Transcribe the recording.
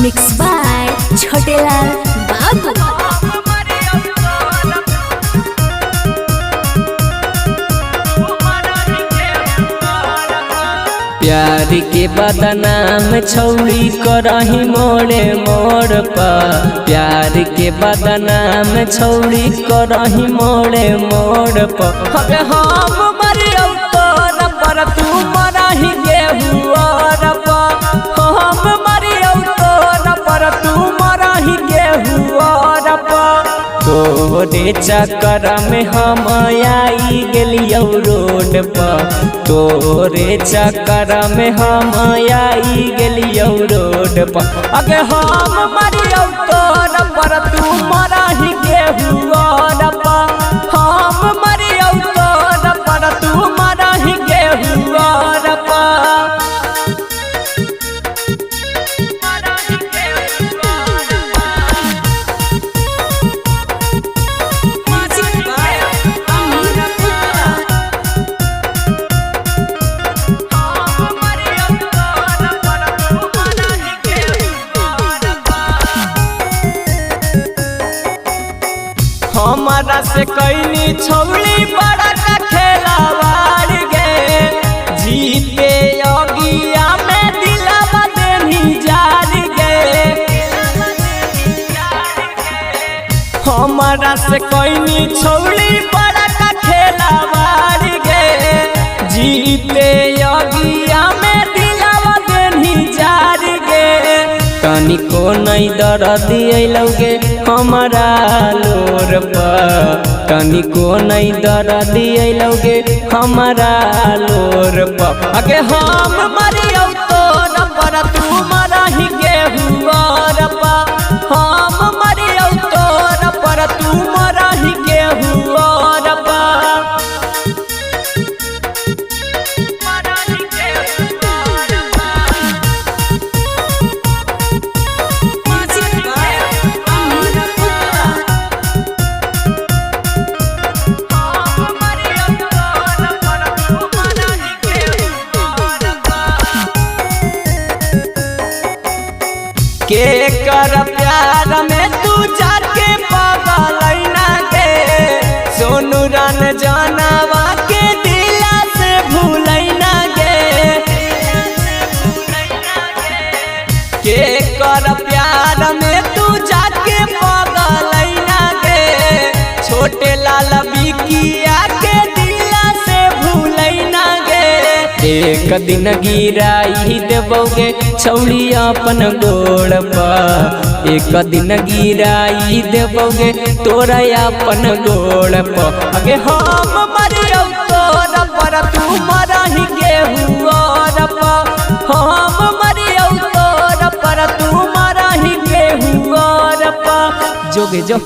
Mix by Chhotelal बाबू। प्यार के बदनाम छौड़ी करही मोड़े मोड़ पर, प्यार के बदनाम छौड़ी करही मोड़े मोड़ पर। अबे हम मरियौ तोर पर तू मरही गेहुआर पर, हम मरियौ तोर पर तू मरही गेहुआर पर। तोरे चक्कर में हम आई गेलियौ रोड पर, तोरे चक्कर में हम आई गेलियौ रोड पर। अगे हम मरियौ तोर पर तू मरही गेहुआर पर, हम मरियौ तोर पर तू मरही गेहुआर पर। हमारा से कैनी छौड़ी बड़ा का खेलावार गे, जीते अगिया में दिलावा देनी जार गे। हमारा से कैनी छौड़ी बड़ा का खेलावार गे, जीते अगिया में दिलावा देनी जार गे। तनिको नहीं दर्द अइलौगे हमारा लोर पर, तनिको नहीं दर्द अइलौगे हमारा लोर पर। अगे हम मरियौ तोर पर तू मरही गेहुआर पर, हम मरियौ तोर पर तू मरही गेहुआर पर। के कर प्यार में तू जाके पागल ना गे, सोनू रन जानवा के दिला से भूल ना गे। के कर प्यार में तू जाके पागल ना गे, छोटे लाल बिकिया के दिला से भूल ना गे। एक दिन गिराई देबोगे छौड़ी अपन गोड़ पर, एक दिन गिराई देबोगे तोरा अपन गोड़ पर। अगे हम मरियौ तोर पर तू मरही गेहुआर पर, हम मरियौ तोर पर तू मरही गेहुआर पर। जोगे जो